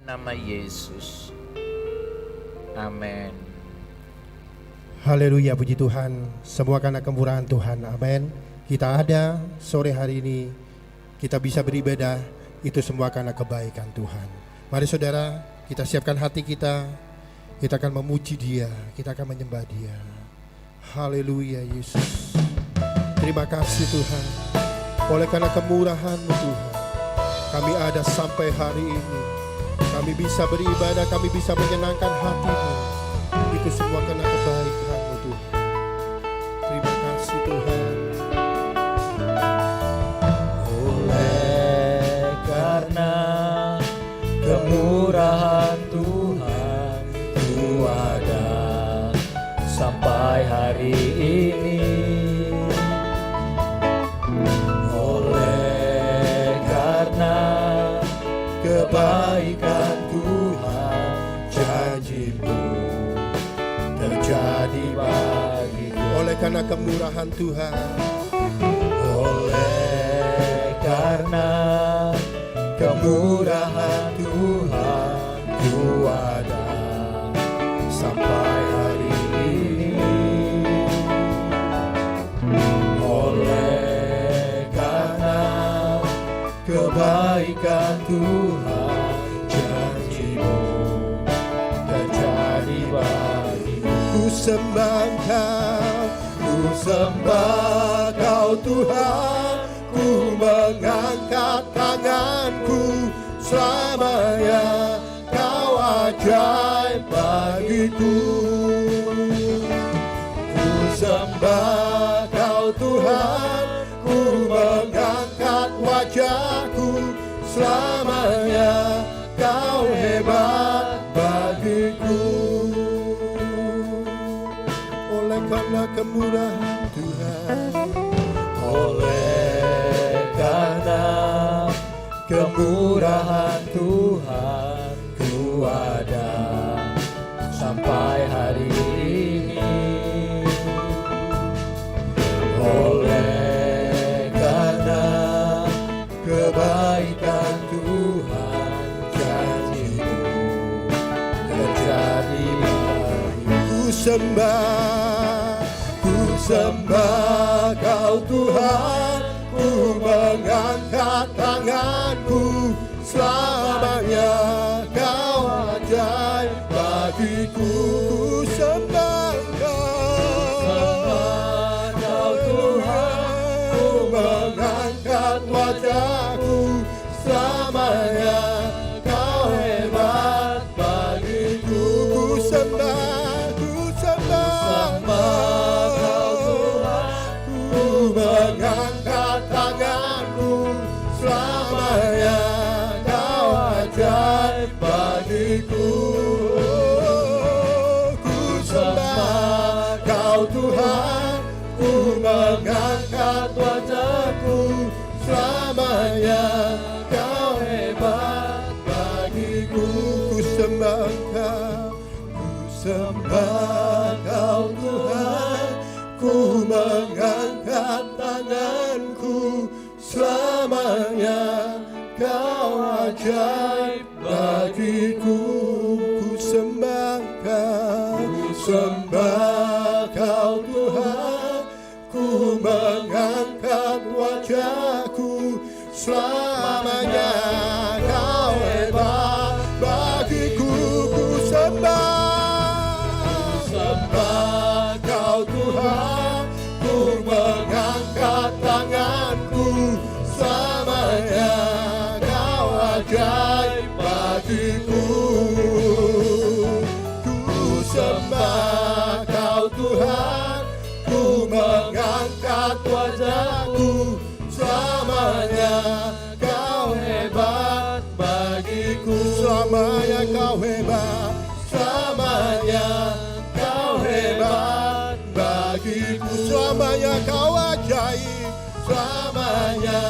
nama Yesus. Amin. Haleluya, puji Tuhan. Semua karena kemurahan Tuhan. Amin. Kita ada sore hari ini, kita bisa beribadah, itu semua karena kebaikan Tuhan. Mari saudara, kita siapkan hati kita akan memuji Dia, kita akan menyembah Dia. Haleluya Yesus. Terima kasih Tuhan, oleh karena kemurahan-Mu Tuhan, kami ada sampai hari ini. Kami bisa beribadah, kami bisa menyenangkan hati-Mu. Itu semua karena kebaikan-Mu Tuhan. Terima kasih Tuhan. Oleh karena kemurahan Tuhan, ku ada sampai hari ini. Oleh karena kebaikan Tuhan, janji-Mu terjadi bagiku. Oleh karena kemurahan Tuhan, oleh karena kemurahan Tuhan, ku ada sampai hari ini. Oleh karena kebaikan Tuhan, janji-Mu terjadi bagiku. ku sembah Kau Tuhan, ku mengangkat tanganku, selamanya Kau ajaib bagiku. Ku sembah Kau Tuhan, ku mengangkat wajahku, selamanya Kau hebat bagiku. Oleh karena kemurahan Tuhan, oleh karena kemurahan Tuhan, ku ada sampai hari ini. Oleh karena kebaikan Tuhan, janji-Mu terjadi bagiku. ku sembah Kau Tuhan, ku mengangkat tanganku, selamanya Kau ajaib bagiku. Ku sembah Kau Tuhan, ku mengangkat wajahku, selamanya Kau hebat bagiku. Ku sembah mengangkat tanganku, selamanya Kau ajaib bagiku. Ku sembah Kau Tuhan, ku mengangkat wajahku, selamanya Kau hebat bagiku. Ku sembah Kau Tuhan, ku mengangkat tanganku, selamanya Kau ajaib bagiku. Ku sembah Kau Tuhan, ku mengangkat wajahku, selamanya Kau hebat bagiku. Ku sembah Kau Tuhan, ku mengangkat tanganku, selamanya Kau ajaib bagiku. Ku sembah Kau Tuhan, ku mengangkat wajahku, selamanya Kau hebat bagiku. Selamanya Kau hebat, selamanya Kau hebat bagiku. Selamanya Kau ajaib, selamanya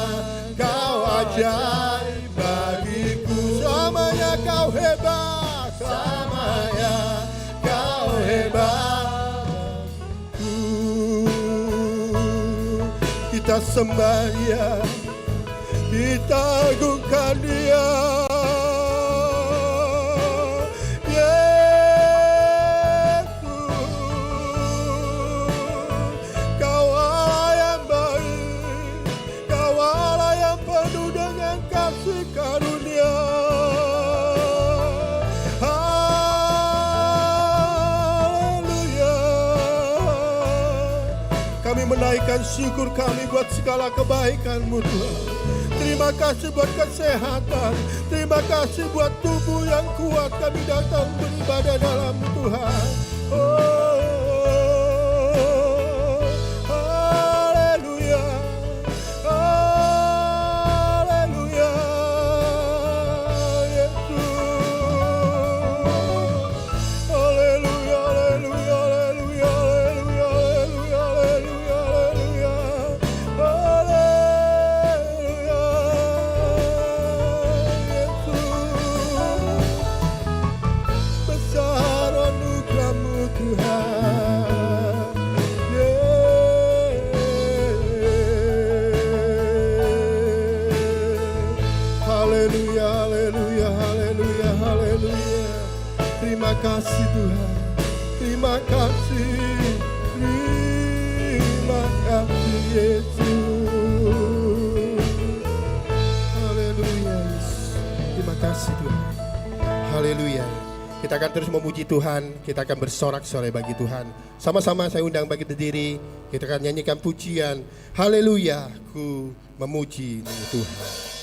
Kau ajaib bagiku. Selamanya Kau hebat, selamanya Kau hebat bagiku. Kita sembah Dia, kita agungkan Dia. kami menaikkan syukur kami buat segala kebaikan-Mu Tuhan. Terima kasih buat kesehatan. Terima kasih buat tubuh yang kuat. Kami datang beribadah dalam-Mu Tuhan. Oh, haleluya. Haleluya. Yesus. Haleluya, haleluya, haleluya, haleluya, haleluya, haleluya, haleluya. Yesus. Besar anugerah-Mu Tuhan. Haleluya, haleluya, haleluya, haleluya. Terima kasih Tuhan. Terima kasih. Terima kasih Yesus. Haleluya. Terima kasih Tuhan. Haleluya. Kita akan terus memuji Tuhan. Kita akan bersorak-sorai bagi Tuhan. Sama-sama saya undang bagi berdiri. Kita akan nyanyikan pujian. Haleluya. Ku memuji Tuhan.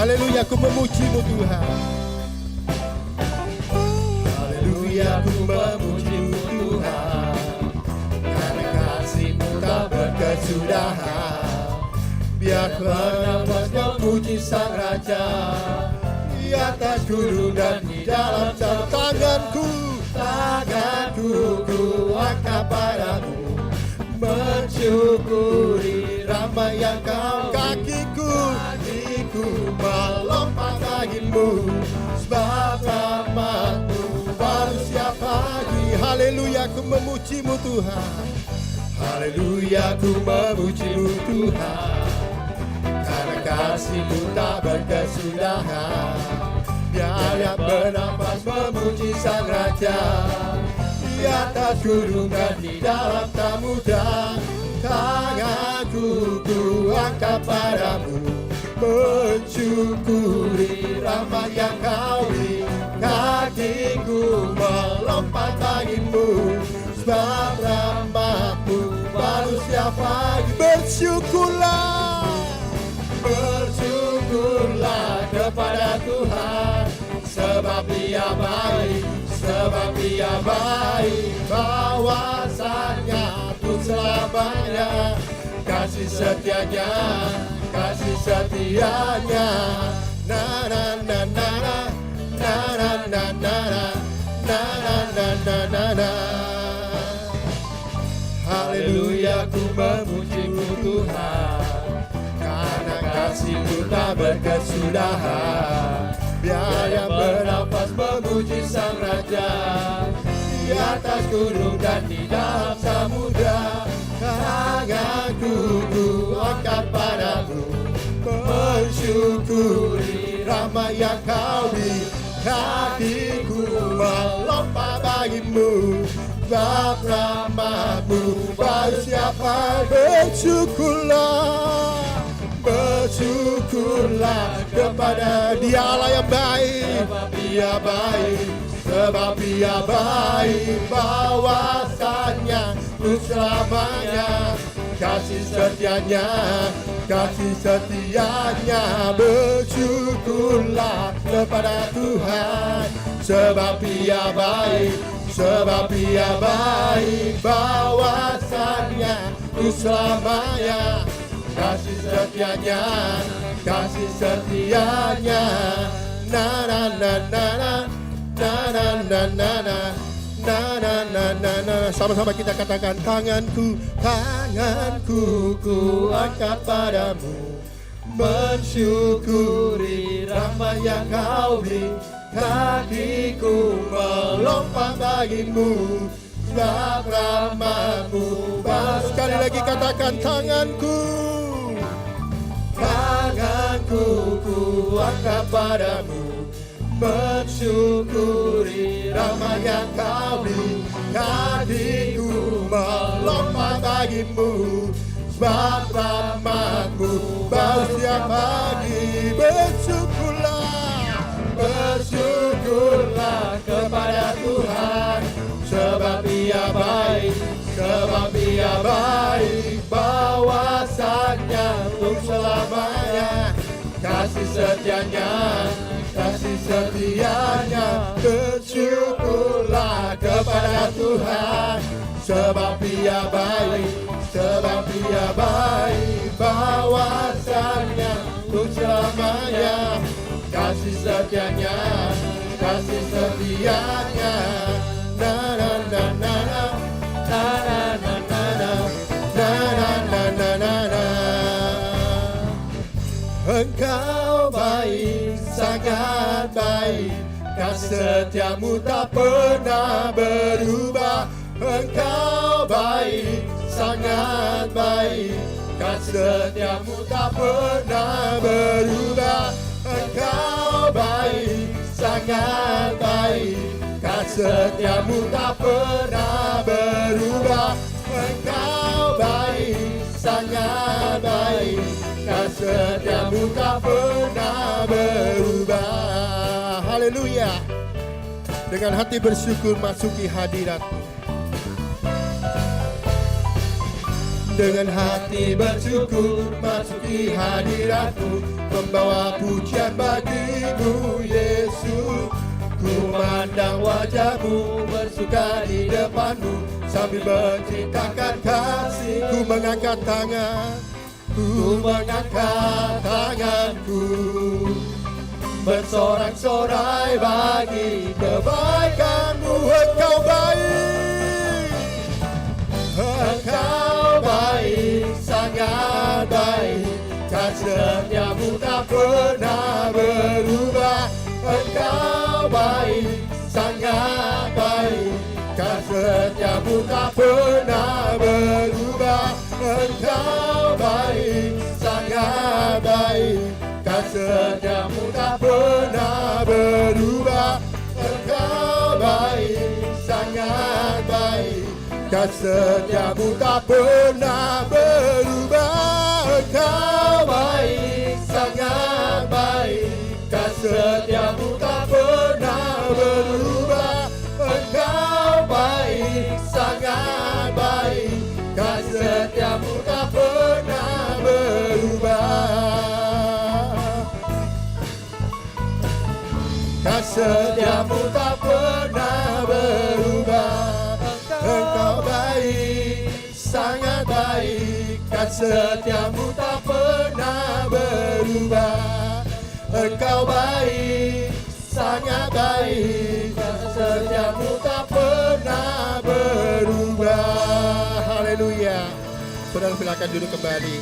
Haleluya, ku memuji-Mu Tuhan. Haleluya, ku memuji-Mu Tuhan, karena kasih-Mu tak berkesudahan. Biar bernafas memuji Sang Raja, di atas gunung dan di dalam tanganku. Tanganku ku angkat padamu, mensyukuri rahmat yang Kau. Kakiku melompat bagimu, sebab rahmat-Mu baru setiap pagi. Haleluya, ku memuji-Mu Tuhan. Haleluya, ku memuji-Mu Tuhan, karena kasih-Mu tak berkesudahan. Biar yang bernafas memuji Sang Raja, di atas gunung dan di dalam samudra. Tanganku ku angkat padamu, mensyukuri rahmat yang Kau beri. Kakiku melompat bagimu, sebab rahmat-Mu baru setiap pagi. Bersyukurlah, bersyukurlah kepada Tuhan, sebab Dia baik, sebab Dia baik. Bahwasanya untuk selamanya, kasih setianya, kasih setianya. Na na na na na, na na na na na, na na na na na na. Haleluya, ku memuji-Mu Tuhan, karena kasih-Mu tak berkesudahan. Biar yang bernafas memuji Sang Raja, di atas gunung dan di dalam samudra. Tanganku ku angkat padamu, mensyukuri rahmat yang Kau beri. Kakiku melompat bagimu, sebab rahmat-Mu baru setiap hari. bersyukurlah, Bersyukurlah kepada Dia Allah yang baik, sebab Dia baik, sebab Dia baik. Bahwasanya untuk selamanya, kasih setianya, kasih setianya. Bersyukurlah kepada Tuhan, sebab Dia baik, sebab Dia baik. Bahwasanya untuk selamanya, kasih setianya, kasih setianya. Na na na na na, na na na na na, na na na na na. Sama-sama kita katakan, tanganku, tanganku ku angkat padamu, mensyukuri rahmat yang Kau beri. Kakiku melompat bagimu, sebab rahmat-Mu baru. sekali lagi katakan, tanganku, tanganku ku angkat padamu, mensyukuri rahmat yang Kau beri. Kakiku melompat bagimu, sebab rahmat setiap pagi. Bersyukurlah kepada Tuhan, sebab Ia baik, bahwasanya untuk selamanya. Kasih setianya, bersyukurlah kepada Tuhan, sebab Ia baik, bahwasanya untuk selamanya. Kasih setianya, na na na na na, na na na na na, na na na na na. Engkau baik, sangat baik, kasih setiamu tak pernah berubah. Engkau baik, sangat baik, kasih setiamu tak pernah berubah. Engkau baik, sangat baik, kasih setiamu tak pernah berubah. Engkau baik, sangat baik, kasih setiamu tak pernah berubah. Haleluya. Dengan hati bersyukur masuki hadirat-Mu. Dengan hati bersyukur masuki hadirat-Mu, membawa pujian bagi-Mu Yesus. Ku mandang wajah-Mu, bersuka di depan-Mu, sambil menceritakan kasih. Ku mengangkat tanganku, bersorak-sorai bagi kebaikan-Mu. Engkau baik, Engkau baik, sangat baik, kasih setiamu tak pernah berubah. Engkau baik, sangat baik, kasih setiamu tak pernah berubah. Engkau baik, sangat baik, kasih setiamu tak pernah berubah. Engkau baik, sangat baik, kasih setiamu tak pernah berubah. Engkau baik, sangat baik, kasih setiamu tak pernah berubah. Engkau baik, sangat baik, kasih setiamu tak pernah berubah. Kasih setiamu tak pernah berubah. Engkau baik, sangat baik, kasih setiamu tak pernah berubah. Engkau baik, sangat baik, kasih setiamu tak pernah berubah. haleluya. Saudara silakan duduk kembali.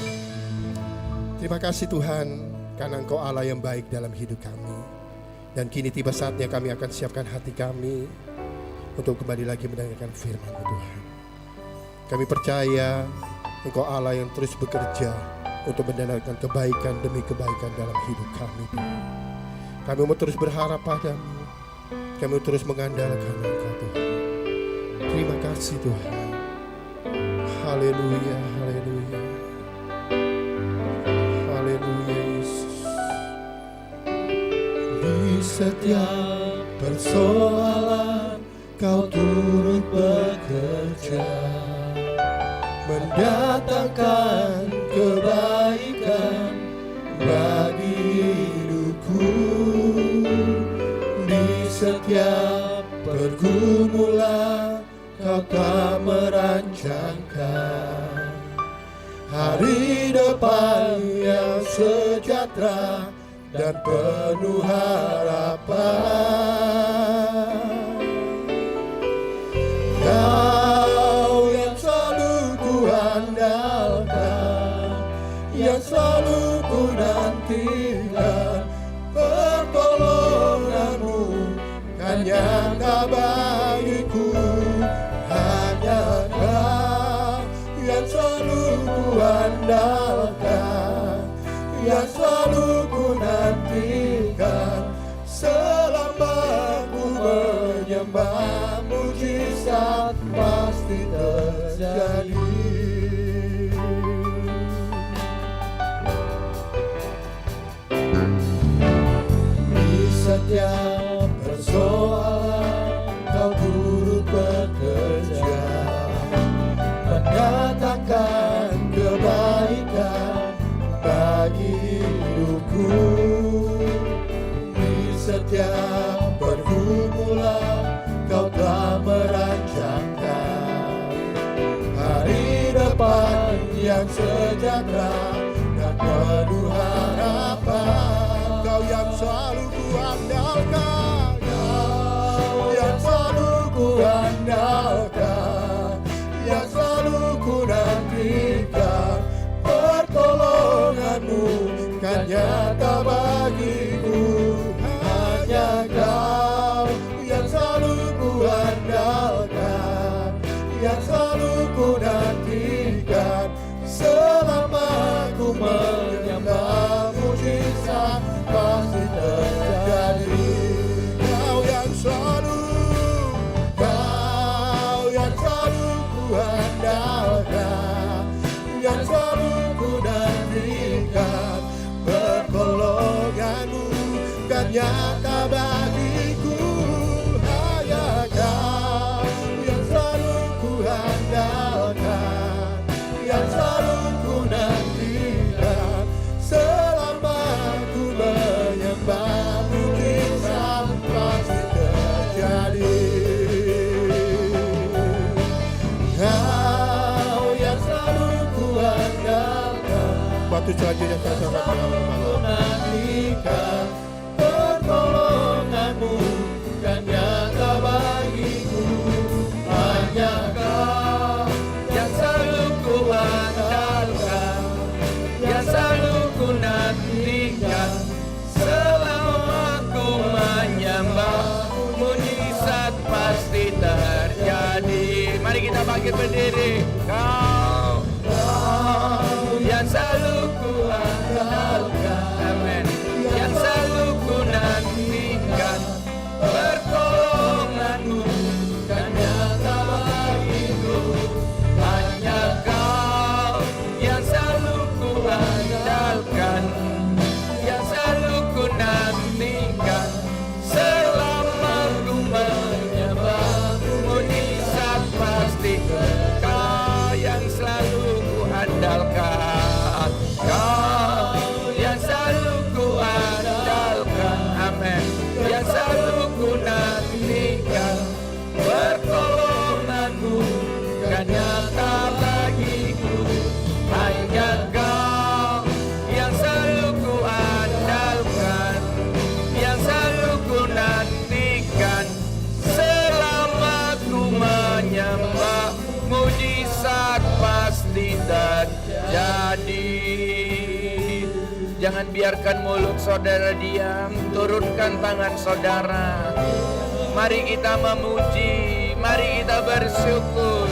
Terima kasih Tuhan, karena Engkau Allah yang baik dalam hidup kami. Dan kini tiba saatnya kami akan siapkan hati kami untuk kembali lagi mendengarkan firman-Mu Tuhan. Kami percaya Engkau Allah yang terus bekerja untuk mendatangkan kebaikan demi kebaikan dalam hidup kami Tuhan. Kami mau terus berharap padamu. Kami mau terus mengandalkan Engkau Tuhan. Terima kasih Tuhan. Haleluya, haleluya. Haleluya Yesus. Di setiap persoalan Kau turut bekerja, mendatangkan kebaikan bagi hidupku. Di setiap pergumulan Kau tak merancangkan hari depan yang sejahtera dan penuh harapan. Kau yang selalu ku andalkan, yang selalu ku nantikan, pertolongan-Mu kan nyata bagiku. Hanya Kau yang selalu ku andalkan, yang selalu ku nantikan, selama ku menyembah mujizat pasti terjadi. bagi hidupku. Di setiap pergumulan Kau telah merancangkan hari depan yang sejahtera dan penuh harapan. Kau yang selalu kuandalkan, Kau yang selalu kuandalkan, yang selalu ku nantikan. Pertolonganmu kan nyata bagiku. Hanya Kau yang selalu ku andalkan, yang selalu ku nantikan. Selama ku menyembah, mujizat pasti terjadi. Kau yang selalu ku andalkan, yang selalu ku nantikan. Pertolonganmu kan nyata bagiku. Hanya Kau yang selalu ku andalkan, yang selalu ku nantikan. Selama ku menyembah, mujizat pasti terjadi. Kau yang selalu ku andalkan, Waktu selanjutnya kita sama ku nantikan. Pertolonganmu kan nyata bagiku. Hanya Kau yang selalu ku andalkan, yang selalu ku nantikan. Selama ku menyembah, mujizat pasti terjadi. Mari kita bangkit berdiri. Kau yang selalu ku andalkan, amin, yang selalu ku nantikan. Pertolonganmu kan nyata bagiku. Hanya Kau yang selalu ku andalkan, yang selalu ku nantikan. Selama ku menyembah, mujizat pasti. Kau yang selalu ku andalkan, Kau yang selalu ku andalkan, amin, yang selalu ku nantikan. Pertolonganmu kan nyata bagiku. Hanya Kau yang selalu ku andalkan, yang selalu ku nantikan. Selama ku menyembah, mujizat pasti terjadi. Jangan biarkan mulut saudara diam. Turunkan tangan saudara. Mari kita memuji, mari kita bersyukur,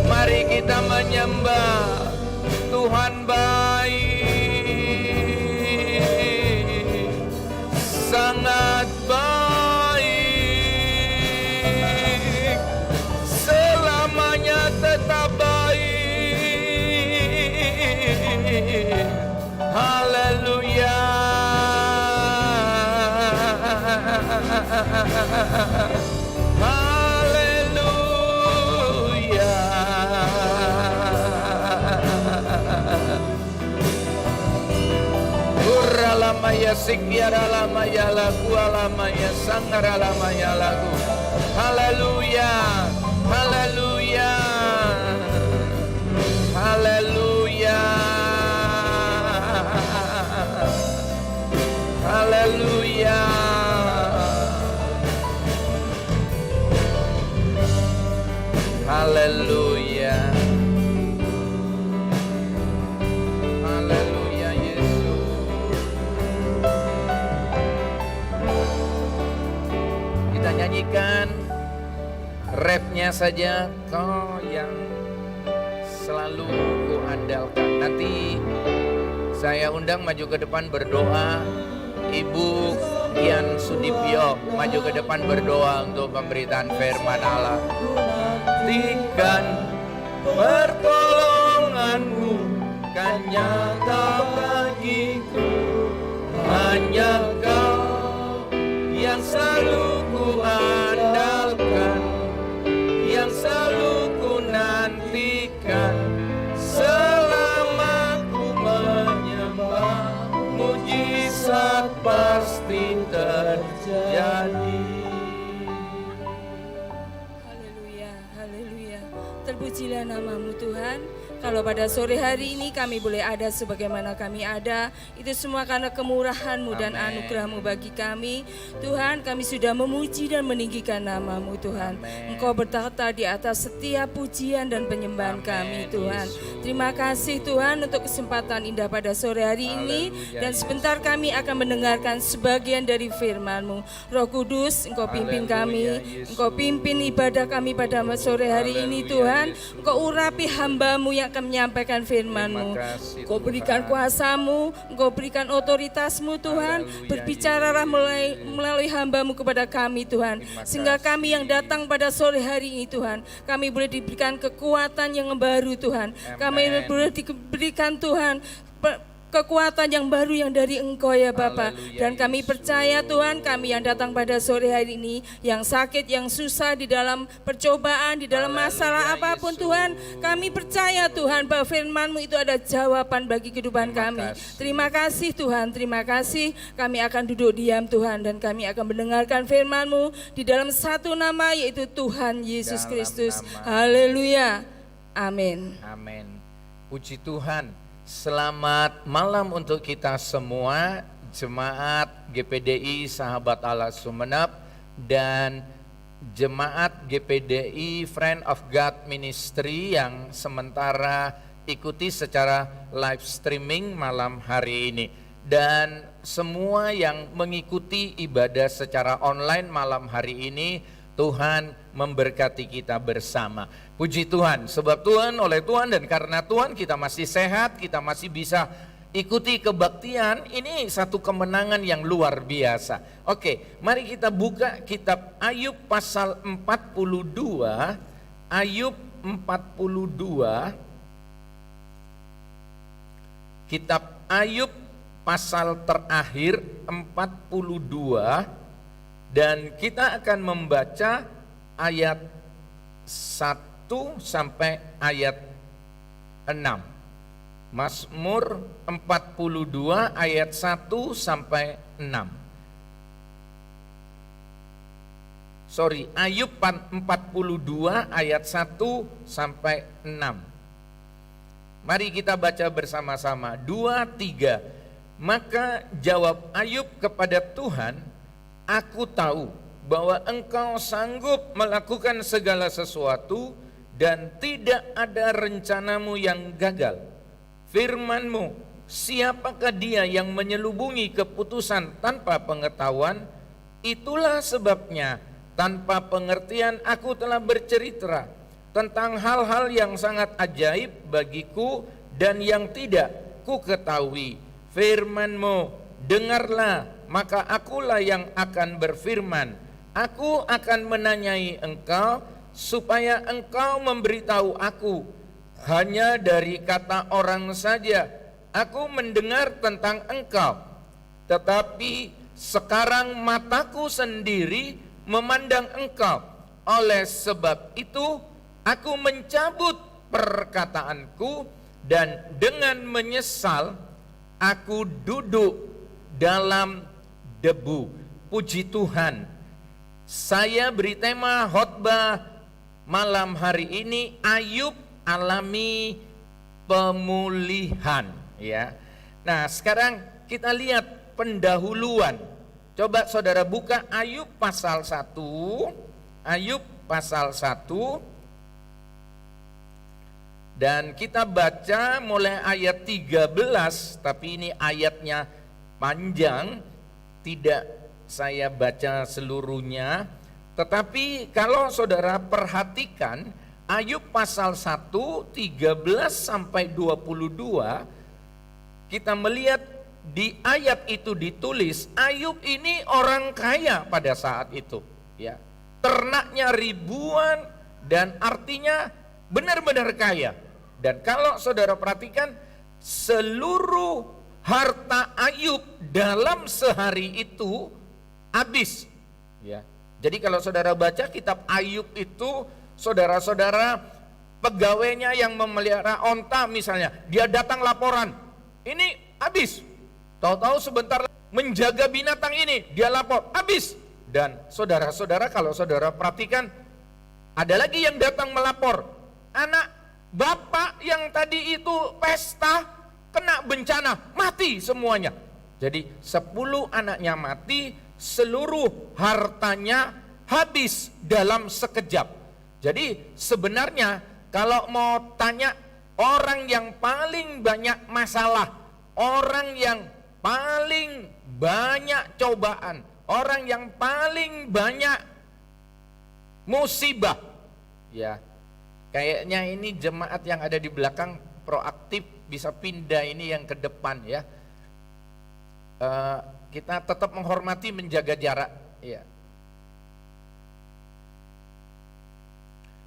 mari kita menyembah. Tuhan baik, sangat baik, selamanya tetap baik. Haleluya, haleluya. Uralamaya sikyaralamaya lagu alamaya sangaralamaya lagu. Haleluya, haleluya, haleluya, haleluya. Haleluya, haleluya Yesus. Kita nyanyikan refnya saja. Kau yang selalu ku andalkan. Nanti saya undang maju ke depan berdoa. Ibu Kian Sudipyo maju ke depan berdoa untuk pemberitaan firman Allah. Nantikan pertolonganmu kan nyata bagiku. Hanya Kau yang selalu ku andalkan, yang selalu ku nantikan. Selama ku menyembah, terpujilah nama-Mu Tuhan. Kalau pada sore hari ini kami boleh ada sebagaimana kami ada, itu semua karena kemurahan-Mu dan anugerah-Mu bagi kami. Tuhan, kami sudah memuji dan meninggikan nama-Mu Tuhan. Engkau bertahta di atas setiap pujian dan penyembahan kami Tuhan. Terima kasih Tuhan untuk kesempatan indah pada sore hari ini. Dan sebentar kami akan mendengarkan sebagian dari firman-Mu. Roh Kudus, Engkau pimpin kami, Engkau pimpin ibadah kami pada sore hari ini Tuhan. Engkau urapi hamba-Mu yang akan menyampaikan firman-Mu. Engkau berikan kuasa-Mu, Engkau berikan otoritas-Mu Tuhan. Berbicaralah melalui hamba-Mu kepada kami Tuhan. Sehingga kami yang datang pada sore hari ini Tuhan, kami boleh diberikan kekuatan yang baru Tuhan. Kami boleh diberikan Tuhan kekuatan yang baru yang dari Engkau ya Bapa. Dan kami percaya Tuhan, kami yang datang pada sore hari ini, yang sakit, yang susah di dalam percobaan, di dalam masalah apapun Tuhan, kami percaya Tuhan bahwa firman-Mu itu ada jawaban bagi kehidupan kami. Terima kasih Tuhan, terima kasih. Kami akan duduk diam Tuhan, dan kami akan mendengarkan firman-Mu di dalam satu nama, yaitu Tuhan Yesus Kristus. Haleluya. Amin. Amin. Puji Tuhan. Selamat malam untuk kita semua, jemaat GPDI Sahabat Allah Sumeneb dan jemaat GPDI Friend of God Ministry yang sementara ikuti secara live streaming malam hari ini. Dan semua yang mengikuti ibadah secara online malam hari ini, Tuhan memberkati kita bersama. Puji Tuhan, sebab Tuhan, oleh Tuhan, dan karena Tuhan kita masih sehat, kita masih bisa ikuti kebaktian. Ini satu kemenangan yang luar biasa. Oke, mari kita buka kitab Ayub pasal 42. Ayub 42. Kitab Ayub pasal terakhir 42. Dan kita akan membaca ayat 1 sampai ayat 6. Mazmur 42 ayat 1 sampai 6. Ayub 42 ayat 1 sampai 6. Mari kita baca bersama-sama. 2, 3. Maka jawab Ayub kepada Tuhan, aku tahu bahwa Engkau sanggup melakukan segala sesuatu dan tidak ada rencanamu yang gagal. Firman-Mu, siapakah dia yang menyelubungi keputusan tanpa pengetahuan? Itulah sebabnya tanpa pengertian aku telah bercerita tentang hal-hal yang sangat ajaib bagiku dan yang tidak ku ketahui. Firman-Mu, dengarlah, maka akulah yang akan berfirman. Aku akan menanyai Engkau supaya Engkau memberitahu aku. Hanya dari kata orang saja aku mendengar tentang Engkau, tetapi sekarang mataku sendiri memandang Engkau. Oleh sebab itu aku mencabut perkataanku, dan dengan menyesal aku duduk dalam debu. Puji Tuhan. Saya beri tema khotbah malam hari ini, Ayub alami pemulihan, ya. Nah, sekarang kita lihat pendahuluan. Coba saudara buka Ayub pasal 1. Ayub pasal 1. Dan kita baca mulai ayat 13, tapi ini ayatnya panjang, tidak saya baca seluruhnya. Tetapi kalau saudara perhatikan Ayub pasal 1 13 sampai 22, kita melihat di ayat itu ditulis Ayub ini orang kaya pada saat itu, ya. Ternaknya ribuan dan artinya benar-benar kaya. Dan kalau saudara perhatikan seluruh harta Ayub dalam sehari itu habis, ya. Jadi kalau saudara baca kitab Ayub itu, saudara-saudara, pegawainya yang memelihara onta misalnya, dia datang laporan, ini habis. Tahu-tahu sebentar menjaga binatang ini, dia lapor, habis. Dan saudara-saudara, kalau saudara perhatikan, ada lagi yang datang melapor, anak bapak yang tadi itu pesta kena bencana, mati semuanya. Jadi 10 anaknya mati, seluruh hartanya habis dalam sekejap. Jadi sebenarnya kalau mau tanya orang yang paling banyak masalah, orang yang paling banyak cobaan, orang yang paling banyak musibah, ya kayaknya ini jemaat yang ada di belakang proaktif bisa pindah ini yang ke depan ya. Kita tetap menghormati, menjaga jarak ya.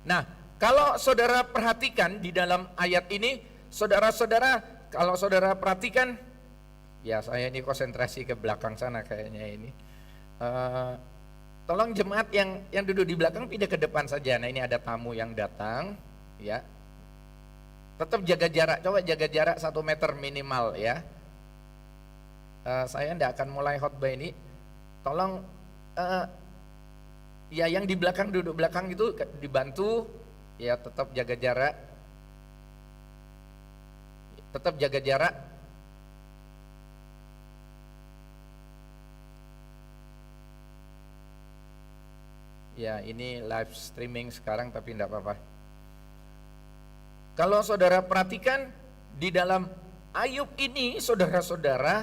Nah, kalau saudara perhatikan di dalam ayat ini, saudara-saudara, kalau saudara perhatikan, ya saya ini konsentrasi ke belakang sana kayaknya ini. Tolong jemaat yang duduk di belakang pindah ke depan saja. Nah ini ada tamu yang datang, ya. Tetap jaga jarak, coba jaga jarak 1 meter minimal ya. Saya tidak akan mulai khotbah ini. Tolong ya yang di belakang, duduk belakang itu dibantu ya, tetap jaga jarak. Tetap jaga jarak. Ya ini live streaming sekarang tapi tidak apa-apa. Kalau saudara perhatikan di dalam Ayub ini, saudara-saudara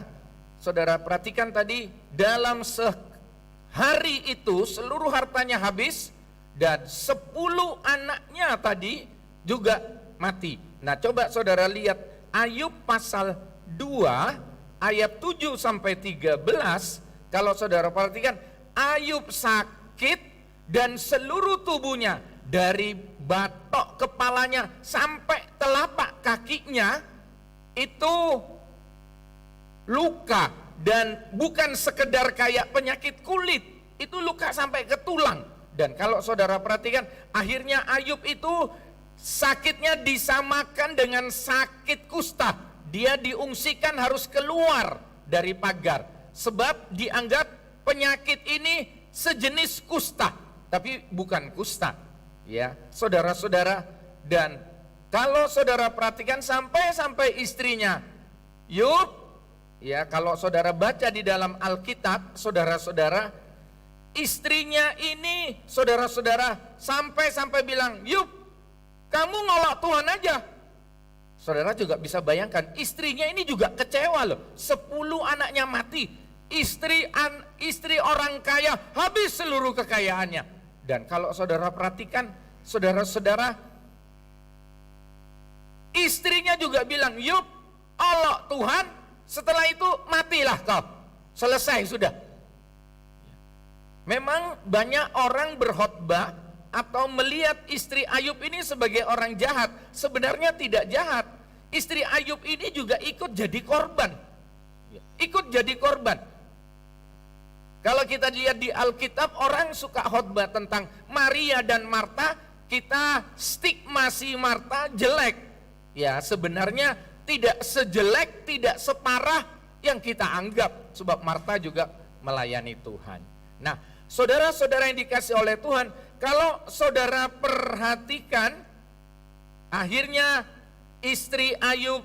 perhatikan tadi, dalam sehari itu seluruh hartanya habis dan 10 anaknya tadi juga mati. Nah coba saudara lihat Ayub pasal 2 ayat 7 sampai 13. Kalau saudara perhatikan, Ayub sakit dan seluruh tubuhnya dari batok kepalanya sampai telapak kakinya itu luka, dan bukan sekedar kayak penyakit kulit, itu luka sampai ke tulang. Dan kalau saudara perhatikan, akhirnya Ayub itu sakitnya disamakan dengan sakit kusta. Dia diungsikan harus keluar dari pagar sebab dianggap penyakit ini sejenis kusta, tapi bukan kusta ya saudara-saudara. Dan kalau saudara perhatikan sampai istrinya Yub, ya kalau saudara baca di dalam Alkitab, saudara-saudara, istrinya ini saudara-saudara sampai bilang, Yub kamu ngolok Tuhan aja. Saudara juga bisa bayangkan, istrinya ini juga kecewa loh, 10 anaknya mati, istri orang kaya habis seluruh kekayaannya. Dan kalau saudara perhatikan, saudara-saudara, istrinya juga bilang, Yub olok Tuhan, setelah itu matilah kau, selesai sudah. Memang banyak orang berkhotbah atau melihat istri Ayub ini sebagai orang jahat. Sebenarnya tidak jahat. Istri Ayub ini juga ikut jadi korban. Ikut jadi korban. Kalau kita lihat di Alkitab, orang suka khotbah tentang Maria dan Marta, kita stigma si Marta jelek. Ya sebenarnya tidak sejelek, tidak separah yang kita anggap, sebab Marta juga melayani Tuhan. Nah, saudara-saudara yang dikasih oleh Tuhan, kalau saudara perhatikan, akhirnya istri Ayub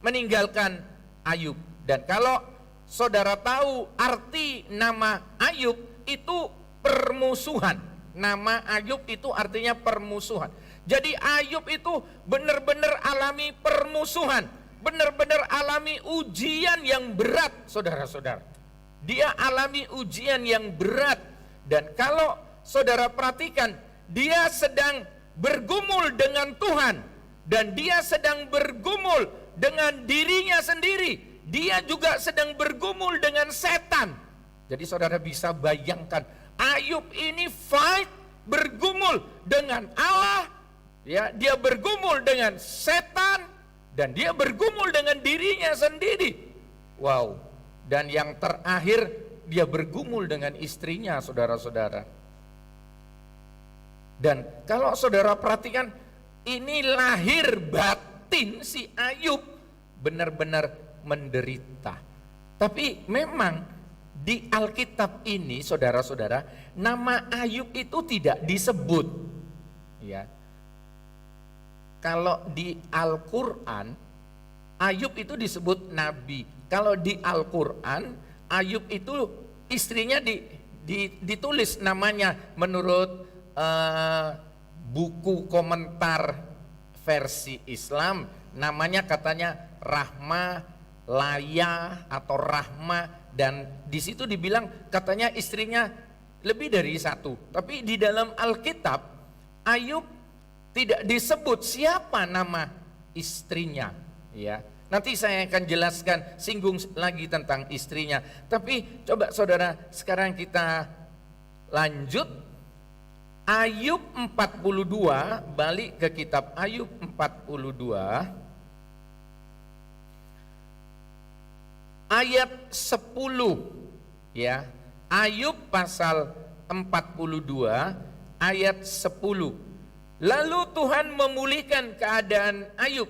meninggalkan Ayub. Dan kalau saudara tahu arti nama Ayub itu permusuhan. Nama Ayub itu artinya permusuhan. Jadi Ayub itu benar-benar alami permusuhan, benar-benar alami ujian yang berat, saudara-saudara. Dia alami ujian yang berat. Dan kalau saudara perhatikan, dia sedang bergumul dengan Tuhan, dan dia sedang bergumul dengan dirinya sendiri. Dia juga sedang bergumul dengan setan. Jadi saudara bisa bayangkan, Ayub ini fight, bergumul dengan Allah. Ya, dia bergumul dengan setan dan dia bergumul dengan dirinya sendiri. Wow. Dan yang terakhir, dia bergumul dengan istrinya, saudara-saudara. Dan kalau saudara perhatikan, ini lahir batin si Ayub benar-benar menderita. Tapi memang di Alkitab ini, saudara-saudara, nama Ayub itu tidak disebut. Ya. kalau di Al-Quran Ayub itu disebut nabi. Kalau di Al-Quran Ayub itu istrinya ditulis namanya menurut buku komentar versi Islam, namanya katanya Rahma Laya atau Rahma, dan di situ dibilang katanya istrinya lebih dari satu. Tapi di dalam Alkitab Ayub tidak disebut siapa nama istrinya, ya. Nanti saya akan jelaskan, singgung lagi tentang istrinya. Tapi coba saudara, sekarang kita lanjut Ayub 42, balik ke kitab Ayub 42 ayat 10, ya. Ayub pasal 42 ayat 10. Lalu Tuhan memulihkan keadaan Ayub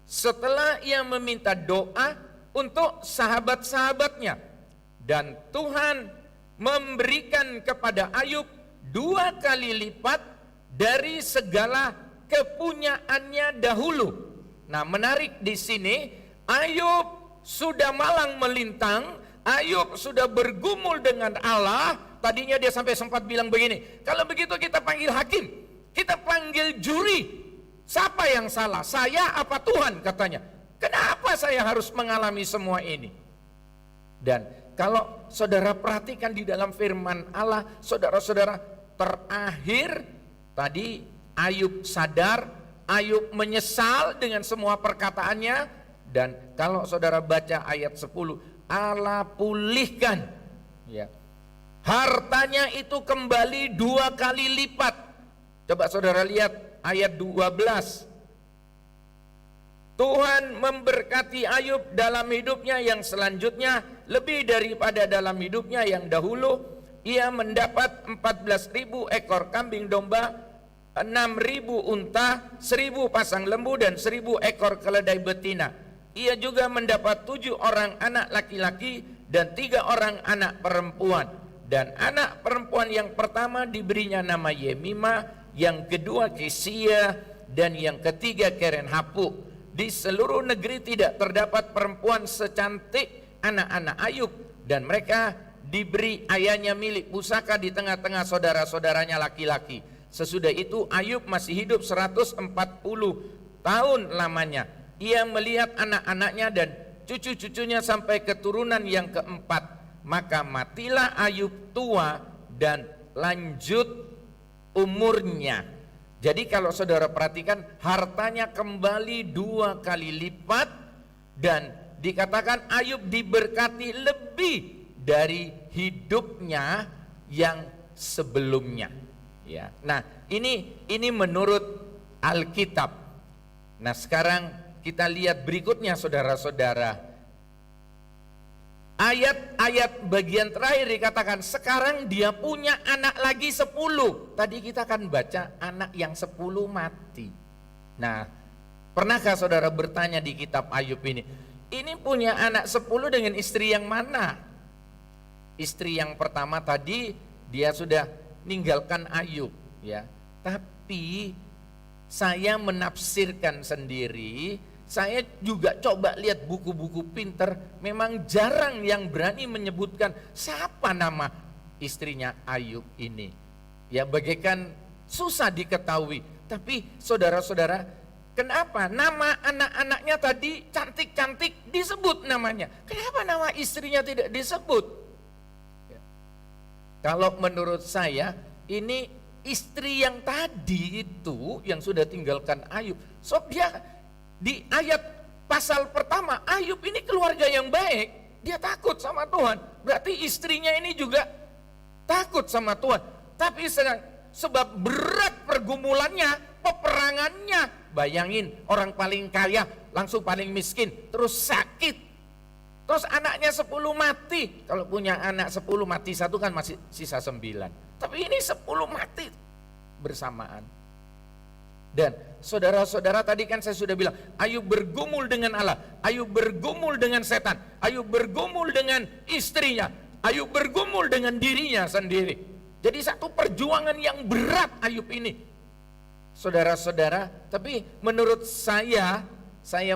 setelah ia meminta doa untuk sahabat-sahabatnya, dan Tuhan memberikan kepada Ayub 2 kali lipat dari segala kepunyaannya dahulu. Nah, menarik di sini, Ayub sudah malang melintang, Ayub sudah bergumul dengan Allah. Tadinya dia sampai sempat bilang begini, kalau begitu kita panggil hakim, kita panggil juri. Siapa yang salah? Saya apa Tuhan? Katanya. Kenapa saya harus mengalami semua ini? Dan kalau saudara perhatikan di dalam firman Allah, saudara-saudara, terakhir tadi Ayub sadar, Ayub menyesal dengan semua perkataannya, dan kalau saudara baca ayat 10, Allah pulihkan, ya, hartanya itu kembali 2 kali lipat. Coba saudara lihat ayat 12. Tuhan memberkati Ayub dalam hidupnya yang selanjutnya lebih daripada dalam hidupnya yang dahulu. Ia mendapat 14.000 ekor kambing domba, 6.000 unta, 1.000 pasang lembu, dan 1.000 ekor keledai betina. Ia juga mendapat 7 orang anak laki-laki dan 3 orang anak perempuan. Dan anak perempuan yang pertama diberinya nama Yemimah, yang kedua Kesia, dan yang ketiga Keren Hapuk. Di seluruh negeri tidak terdapat perempuan secantik anak-anak Ayub, dan mereka diberi ayahnya milik pusaka di tengah-tengah saudara-saudaranya laki-laki. Sesudah itu Ayub masih hidup 140 tahun lamanya. Ia melihat anak-anaknya dan cucu-cucunya sampai keturunan yang keempat. Maka matilah Ayub tua dan lanjut umurnya. Jadi kalau saudara perhatikan, hartanya kembali 2 kali lipat, dan dikatakan Ayub diberkati lebih dari hidupnya yang sebelumnya, ya. Nah, ini menurut Alkitab. Nah, sekarang kita lihat berikutnya saudara-saudara. Ayat-ayat bagian terakhir dikatakan sekarang dia punya anak lagi 10. Tadi kita akan baca anak yang 10 mati. Nah, pernahkah saudara bertanya di kitab Ayub ini punya anak 10 dengan istri yang mana? Istri yang pertama tadi dia sudah meninggalkan Ayub, ya. Tapi saya menafsirkan sendiri. Saya juga coba lihat buku-buku pinter, memang jarang yang berani menyebutkan siapa nama istrinya Ayub ini. Ya, bagaikan susah diketahui. Tapi saudara-saudara, kenapa nama anak-anaknya tadi cantik-cantik disebut namanya? Kenapa nama istrinya tidak disebut? Ya. Kalau menurut saya, ini istri yang tadi itu yang sudah tinggalkan Ayub. So dia di ayat pasal pertama, Ayub ini keluarga yang baik, dia takut sama Tuhan. Berarti istrinya ini juga takut sama Tuhan. Tapi sebab berat pergumulannya, peperangannya, bayangin orang paling kaya langsung paling miskin, terus sakit, terus anaknya 10 mati. Kalau punya anak 10 mati 1 kan masih sisa 9. Tapi ini 10 mati bersamaan. Dan saudara-saudara, tadi kan saya sudah bilang, Ayub bergumul dengan Allah, Ayub bergumul dengan setan, Ayub bergumul dengan istrinya, Ayub bergumul dengan dirinya sendiri. Jadi satu perjuangan yang berat Ayub ini. saudara-saudara. Tapi menurut saya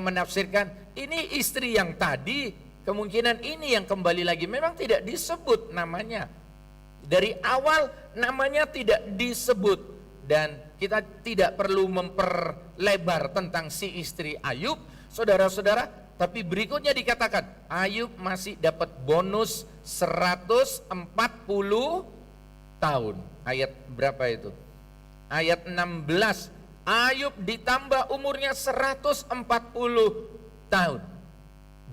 menafsirkan ini istri yang tadi, kemungkinan ini yang kembali lagi. Memang tidak disebut namanya. Dari awal namanya tidak disebut. Dan kita tidak perlu memperlebar tentang si istri Ayub, saudara-saudara. Tapi berikutnya dikatakan, Ayub masih dapat bonus 140 tahun. Ayat berapa itu? Ayat 16. Ayub ditambah umurnya 140 tahun.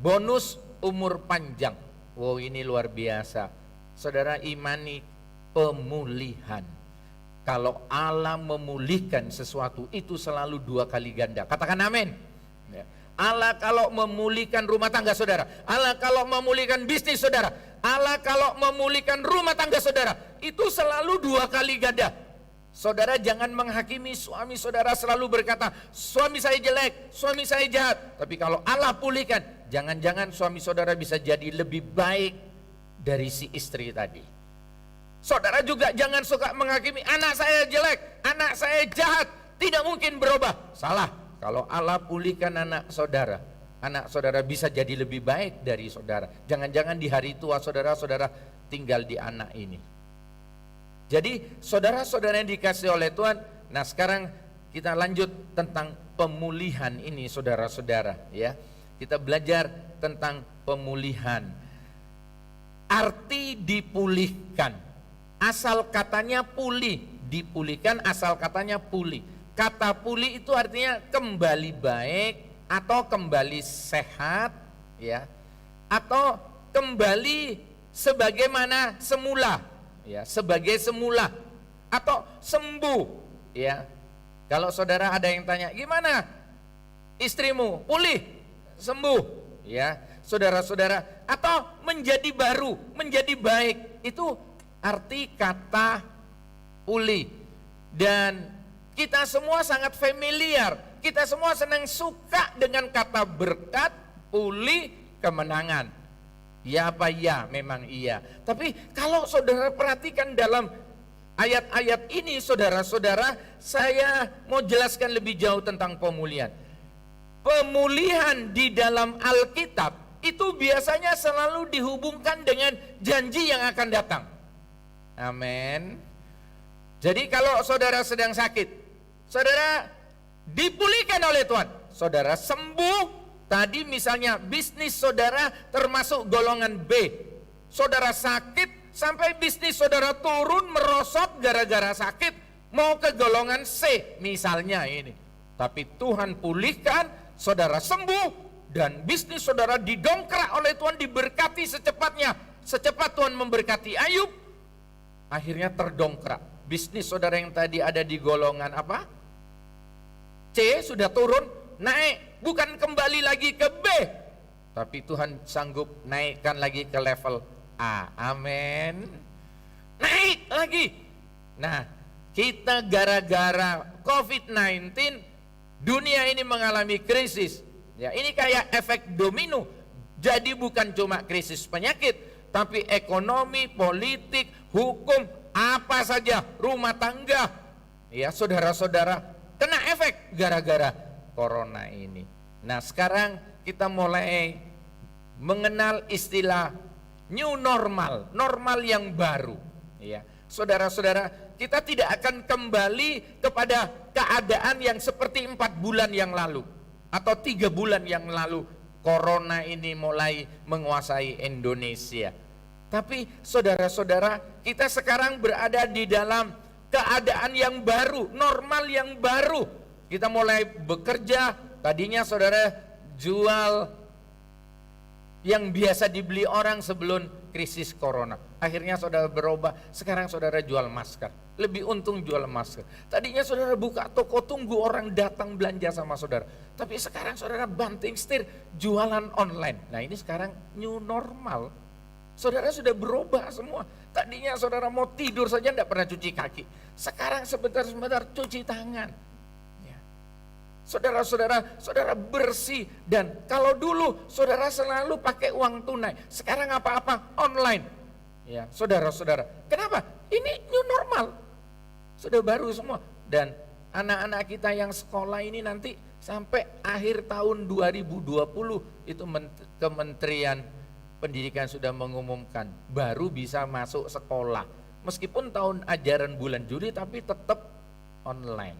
Bonus umur panjang. Wow, ini luar biasa. Saudara, imani pemulihan. Kalau Allah memulihkan sesuatu, itu selalu 2 kali ganda. Katakan amin. Ya. Allah kalau memulihkan rumah tangga saudara, Allah kalau memulihkan bisnis saudara, Allah kalau memulihkan rumah tangga saudara, itu selalu 2 kali ganda. Saudara jangan menghakimi suami saudara selalu berkata, suami saya jelek, suami saya jahat. Tapi kalau Allah pulihkan, jangan-jangan suami saudara bisa jadi lebih baik dari si istri tadi. Saudara juga jangan suka menghakimi, anak saya jelek, anak saya jahat, tidak mungkin berubah. Salah. Kalau Allah pulihkan anak saudara bisa jadi lebih baik dari saudara. Jangan-jangan di hari tua saudara tinggal di anak ini. Jadi saudara-saudara yang dikasih oleh Tuhan, nah sekarang kita lanjut tentang pemulihan ini saudara-saudara ya. Kita belajar tentang pemulihan. Arti dipulihkan. Asal katanya pulih, dipulihkan asal katanya pulih. Kata pulih itu artinya kembali baik atau kembali sehat ya. Atau kembali sebagaimana semula ya, sebagai semula atau sembuh ya. Kalau saudara ada yang tanya, "Gimana istrimu? Pulih, sembuh?" Ya, saudara-saudara, atau menjadi baru, menjadi baik. Itu arti kata pulih. Dan kita semua sangat familiar, kita semua senang suka dengan kata berkat, pulih, kemenangan. Ya apa ya? Memang iya. Tapi kalau saudara perhatikan dalam ayat-ayat ini saudara-saudara, saya mau jelaskan lebih jauh tentang pemulihan. Pemulihan di dalam Alkitab itu biasanya selalu dihubungkan dengan janji yang akan datang. Amin. Jadi kalau saudara sedang sakit, saudara dipulihkan oleh Tuhan, saudara sembuh. Tadi misalnya bisnis saudara termasuk golongan B, saudara sakit sampai bisnis saudara turun merosot gara-gara sakit, mau ke golongan C misalnya ini. Tapi Tuhan pulihkan, saudara sembuh, dan bisnis saudara didongkrak oleh Tuhan, diberkati secepatnya. Secepat Tuhan memberkati Ayub, akhirnya terdongkrak. Bisnis saudara yang tadi ada di golongan apa? C sudah turun, naik, bukan kembali lagi ke B, tapi Tuhan sanggup naikkan lagi ke level A. Amin. Naik lagi. Nah, kita gara-gara COVID-19 dunia ini mengalami krisis. Ya, ini kayak efek domino. Jadi bukan cuma krisis penyakit, tapi ekonomi, politik, hukum, apa saja, rumah tangga. Ya, saudara-saudara kena efek gara-gara corona ini. Nah, sekarang kita mulai mengenal istilah new normal, normal yang baru. Ya, saudara-saudara, kita tidak akan kembali kepada keadaan yang seperti 4 bulan yang lalu atau 3 bulan yang lalu corona ini mulai menguasai Indonesia. Tapi saudara-saudara, kita sekarang berada di dalam keadaan yang baru, normal yang baru. Kita mulai bekerja, tadinya saudara jual yang biasa dibeli orang sebelum krisis corona. Akhirnya saudara berubah, sekarang saudara jual masker. Lebih untung jual masker. Tadinya saudara buka toko, tunggu orang datang belanja sama saudara. Tapi sekarang saudara banting setir, jualan online. Nah, ini sekarang new normal. Saudara sudah berubah semua. Tadinya saudara mau tidur saja tidak pernah cuci kaki. Sekarang sebentar-sebentar cuci tangan. Ya. Saudara-saudara, saudara bersih. Dan kalau dulu saudara selalu pakai uang tunai, sekarang apa-apa online. Ya, saudara-saudara. Kenapa? Ini new normal. Sudah baru semua. Dan anak-anak kita yang sekolah ini nanti sampai akhir tahun 2020 itu Kementerian Pendidikan sudah mengumumkan baru bisa masuk sekolah. Meskipun tahun ajaran bulan Juli tapi tetap online.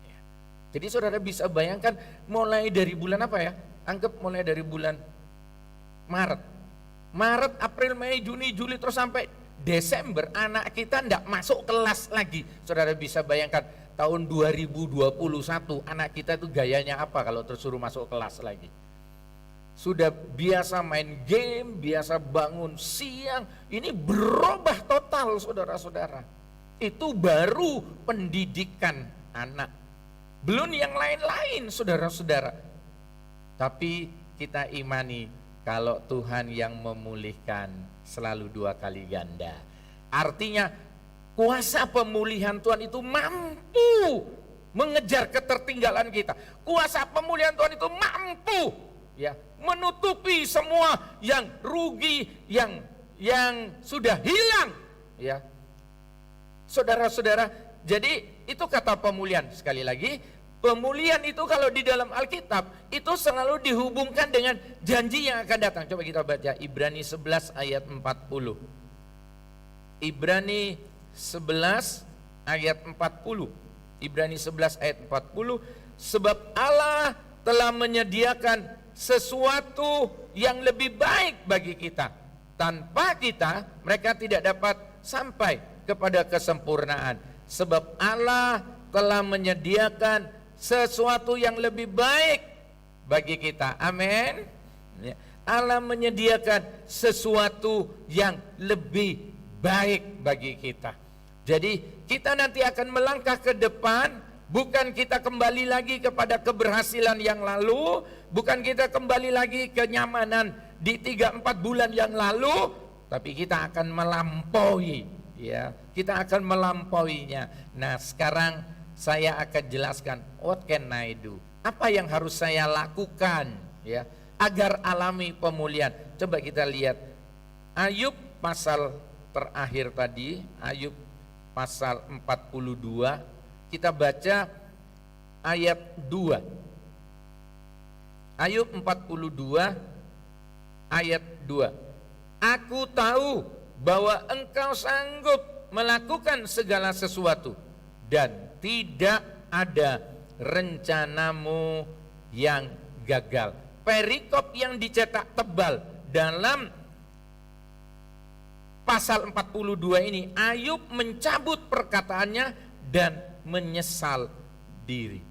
Ya. Jadi saudara bisa bayangkan mulai dari bulan apa ya? Anggap mulai dari bulan Maret, April, Mei, Juni, Juli terus sampai Desember anak kita tidak masuk kelas lagi. Saudara bisa bayangkan tahun 2021 anak kita itu gayanya apa kalau tersuruh masuk kelas lagi. Sudah biasa main game, biasa bangun siang, ini berubah total saudara-saudara. Itu baru pendidikan anak. Belum yang lain-lain saudara-saudara. Tapi kita imani kalau Tuhan yang memulihkan selalu 2 kali ganda. Artinya kuasa pemulihan Tuhan itu mampu mengejar ketertinggalan kita. Kuasa pemulihan Tuhan itu mampu ya menutupi semua yang rugi, yang sudah hilang ya. Saudara-saudara, jadi itu kata pemulihan. Sekali lagi, pemulihan itu kalau di dalam Alkitab itu selalu dihubungkan dengan janji yang akan datang. Coba kita baca Ibrani 11 ayat 40. Ibrani 11 ayat 40. Ibrani 11 ayat 40. Sebab Allah telah menyediakan sesuatu yang lebih baik bagi kita. Tanpa kita, mereka tidak dapat sampai kepada kesempurnaan. Sebab Allah telah menyediakan sesuatu yang lebih baik bagi kita. Amin. Allah menyediakan sesuatu yang lebih baik bagi kita. Jadi kita nanti akan melangkah ke depan. Bukan kita kembali lagi kepada keberhasilan yang lalu, bukan kita kembali lagi kenyamanan di 3-4 bulan yang lalu, tapi kita akan melampaui, ya. Kita akan melampauinya. Nah, sekarang saya akan jelaskan what can I do? Apa yang harus saya lakukan ya agar alami pemulihan. Coba kita lihat Ayub pasal terakhir tadi, Ayub pasal 42. Kita baca ayat 2. Ayub 42 ayat 2. Aku tahu bahwa engkau sanggup melakukan segala sesuatu dan tidak ada rencanamu yang gagal. Perikop yang dicetak tebal dalam pasal 42 ini, Ayub mencabut perkataannya dan menyesal diri.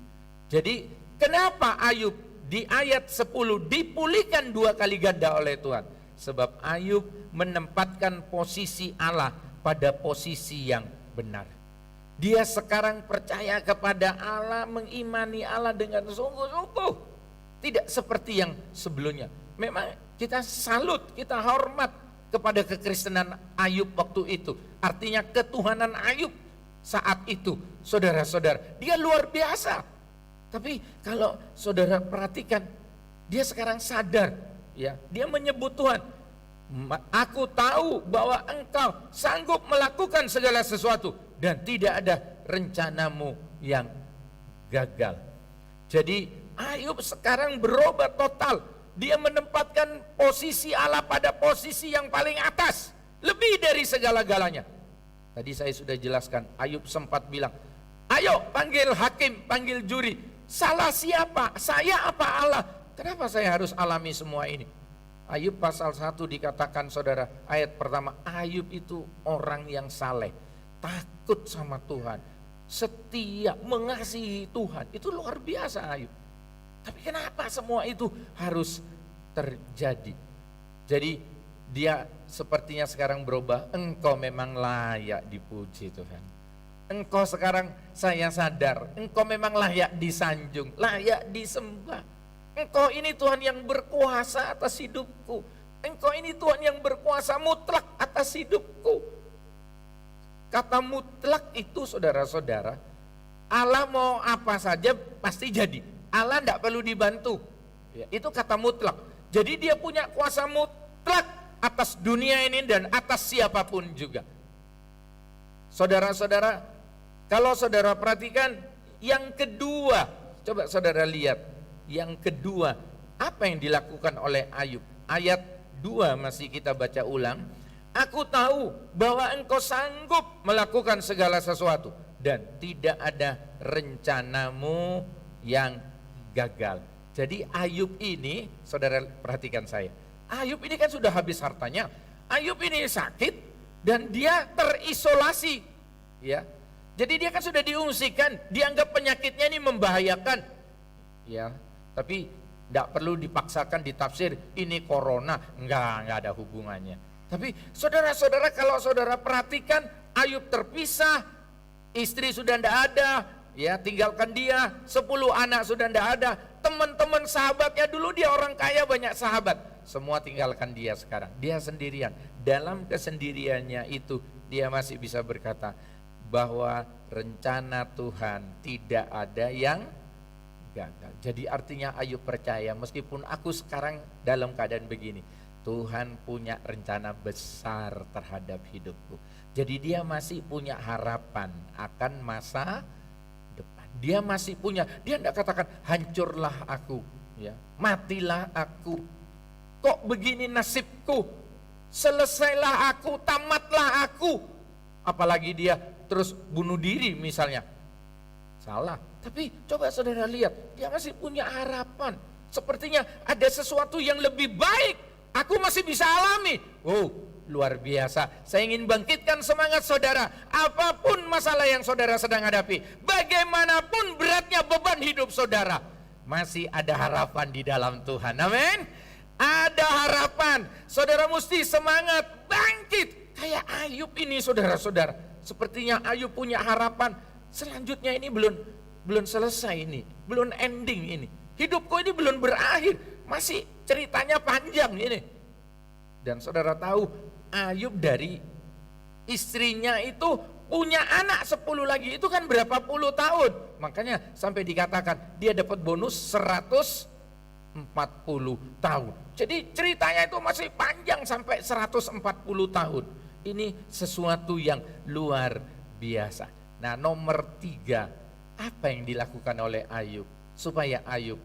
Jadi kenapa Ayub di ayat 10 dipulihkan 2 kali ganda oleh Tuhan? Sebab Ayub menempatkan posisi Allah pada posisi yang benar. Dia sekarang percaya kepada Allah, mengimani Allah dengan sungguh-sungguh. Tidak seperti yang sebelumnya. Memang kita salut, kita hormat kepada kekristenan Ayub waktu itu. Artinya ketuhanan Ayub saat itu, saudara-saudara, dia luar biasa. Tapi kalau saudara perhatikan, dia sekarang sadar, ya, dia menyebut Tuhan, aku tahu bahwa engkau sanggup melakukan segala sesuatu dan tidak ada rencanamu yang gagal. Jadi Ayub sekarang berubah total. Dia menempatkan posisi Allah pada posisi yang paling atas, lebih dari segala-galanya. Tadi saya sudah jelaskan, Ayub sempat bilang, ayo panggil hakim, panggil juri. Salah siapa? Saya apa Allah? Kenapa saya harus alami semua ini? Ayub pasal 1 dikatakan saudara, ayat pertama, Ayub itu orang yang saleh, takut sama Tuhan, setia, mengasihi Tuhan. Itu luar biasa Ayub. Tapi kenapa semua itu harus terjadi? Jadi dia sepertinya sekarang berubah. Engkau memang layak dipuji Tuhan. Engkau sekarang saya sadar, engkau memang layak disanjung, layak disembah. Engkau ini Tuhan yang berkuasa atas hidupku. Engkau ini Tuhan yang berkuasa mutlak atas hidupku. Kata mutlak itu saudara-saudara, Allah mau apa saja pasti jadi. Allah tidak perlu dibantu. Ya, itu kata mutlak. Jadi dia punya kuasa mutlak atas dunia ini dan atas siapapun juga. Saudara-saudara, kalau saudara perhatikan yang kedua, coba saudara lihat. Yang kedua, apa yang dilakukan oleh Ayub? Ayat 2 masih kita baca ulang. Aku tahu bahwa engkau sanggup melakukan segala sesuatu dan tidak ada rencanamu yang gagal. Jadi Ayub ini, saudara perhatikan saya. Ayub ini kan sudah habis hartanya. Ayub ini sakit dan dia terisolasi. Ya. Jadi dia kan sudah diungsikan, dianggap penyakitnya ini membahayakan. Ya. Tapi tidak perlu dipaksakan ditafsir ini corona, enggak ada hubungannya. Tapi saudara-saudara, kalau saudara perhatikan, Ayub terpisah, istri sudah tidak ada, ya tinggalkan dia, 10 anak sudah tidak ada, teman-teman sahabatnya dulu dia orang kaya banyak sahabat, semua tinggalkan dia sekarang, dia sendirian. Dalam kesendiriannya itu dia masih bisa berkata bahwa rencana Tuhan tidak ada yang gagal. Jadi artinya Ayub percaya meskipun aku sekarang dalam keadaan begini, Tuhan punya rencana besar terhadap hidupku. Jadi dia masih punya harapan akan masa depan. Dia masih punya, dia tidak katakan hancurlah aku, ya, matilah aku. Kok begini nasibku? Selesailah aku, tamatlah aku. Apalagi dia terus bunuh diri misalnya. Salah. Tapi coba saudara lihat, dia masih punya harapan. Sepertinya ada sesuatu yang lebih baik aku masih bisa alami. Oh, luar biasa. Saya ingin bangkitkan semangat saudara. Apapun masalah yang saudara sedang hadapi, bagaimanapun beratnya beban hidup saudara, masih ada harapan di dalam Tuhan. Amin. Ada harapan. Saudara mesti semangat, bangkit. Kayak Ayub ini saudara-saudara. Sepertinya Ayub punya harapan. Selanjutnya ini belum selesai ini, belum ending ini. Hidupku ini belum berakhir, masih ceritanya panjang ini. Dan saudara tahu Ayub dari istrinya itu punya anak 10 lagi, itu kan berapa puluh tahun. Makanya sampai dikatakan dia dapat bonus 140 tahun. Jadi ceritanya itu masih panjang sampai 140 tahun. Ini sesuatu yang luar biasa. Nah, nomor 3, apa yang dilakukan oleh Ayub supaya Ayub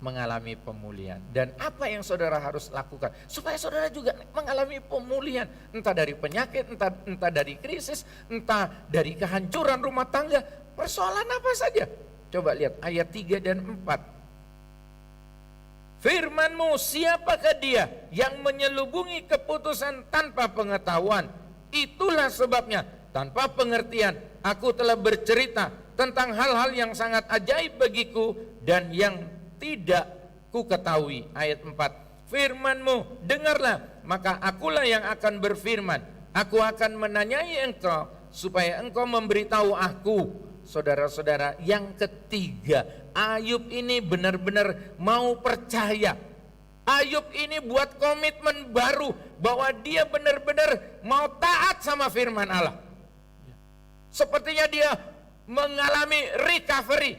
mengalami pemulihan? Dan apa yang saudara harus lakukan supaya saudara juga mengalami pemulihan, entah dari penyakit, entah dari krisis, entah dari kehancuran rumah tangga, persoalan apa saja. Coba lihat ayat 3 dan 4. Firman-Mu, siapakah dia yang menyelubungi keputusan tanpa pengetahuan? Itulah sebabnya tanpa pengertian aku telah bercerita tentang hal-hal yang sangat ajaib bagiku dan yang tidak ku ketahui. Ayat 4. Firman-Mu, dengarlah, maka akulah yang akan berfirman. Aku akan menanyai engkau supaya engkau memberitahu aku. Saudara-saudara, yang ketiga, Ayub ini benar-benar mau percaya. Ayub ini buat komitmen baru bahwa dia benar-benar mau taat sama firman Allah. Sepertinya dia mengalami recovery,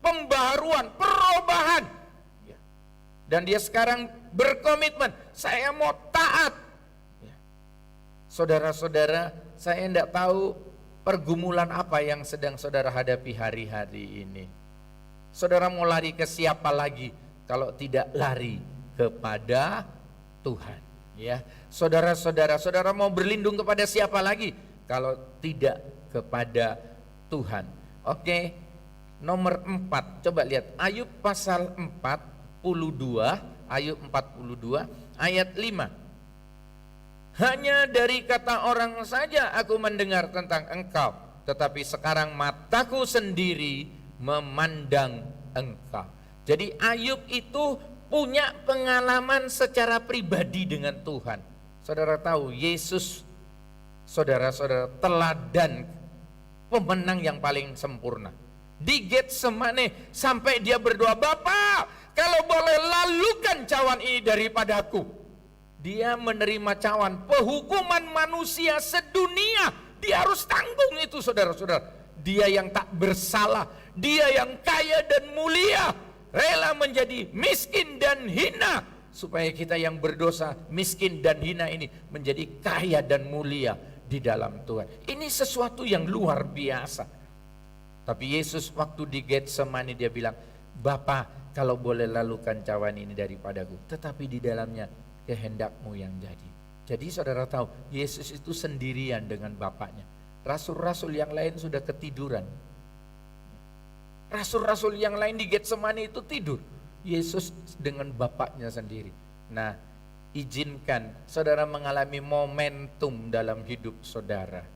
pembaharuan, perubahan. Dan dia sekarang berkomitmen, saya mau taat. Saudara-saudara, saya tidak tahu pergumulan apa yang sedang saudara hadapi hari-hari ini. Saudara mau lari ke siapa lagi kalau tidak lari kepada Tuhan, ya. Saudara-saudara, saudara mau berlindung kepada siapa lagi kalau tidak kepada Tuhan? Oke. Nomor 4, coba lihat Ayub pasal 42, Ayub 42 ayat 5. Hanya dari kata orang saja aku mendengar tentang engkau, tetapi sekarang mataku sendiri memandang engkau. Jadi Ayub itu punya pengalaman secara pribadi dengan Tuhan. Saudara tahu Yesus, saudara-saudara, teladan pemenang yang paling sempurna. Di Getsemane sampai dia berdoa, Bapa, kalau boleh lalukan cawan ini daripadaku. Dia menerima cawan, penghukuman manusia sedunia, dia harus tanggung itu saudara-saudara. Dia yang tak bersalah, dia yang kaya dan mulia, rela menjadi miskin dan hina, supaya kita yang berdosa, miskin dan hina ini menjadi kaya dan mulia di dalam Tuhan. Ini sesuatu yang luar biasa. Tapi Yesus waktu di Getsemani dia bilang, Bapa, kalau boleh lalukan cawan ini daripadaku, tetapi di dalamnya kehendakmu yang jadi. Jadi saudara tahu, Yesus itu sendirian dengan Bapaknya. Rasul-rasul yang lain sudah ketiduran. Rasul-rasul yang lain di Getsemani itu tidur. Yesus dengan Bapaknya sendiri. Nah, izinkan saudara mengalami momentum dalam hidup saudara.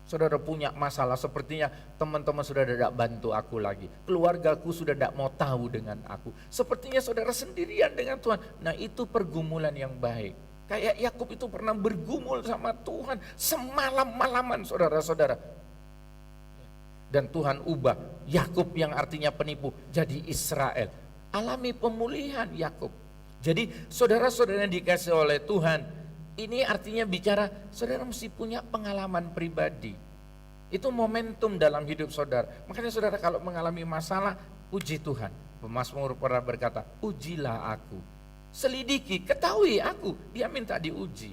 Saudara punya masalah, sepertinya teman-teman sudah tidak bantu aku lagi. Keluargaku sudah tidak mau tahu dengan aku. Sepertinya saudara sendirian dengan Tuhan. Nah, itu pergumulan yang baik. Kayak Yakub itu pernah bergumul sama Tuhan semalam-malaman, saudara-saudara. Dan Tuhan ubah Yakub yang artinya penipu jadi Israel. Alami pemulihan Yakub. Jadi saudara-saudara yang dikasih oleh Tuhan, ini artinya bicara saudara mesti punya pengalaman pribadi. Itu momentum dalam hidup saudara. Makanya saudara kalau mengalami masalah, puji Tuhan. Pemazmur pernah berkata, ujilah aku, selidiki, ketahui aku. Dia minta diuji.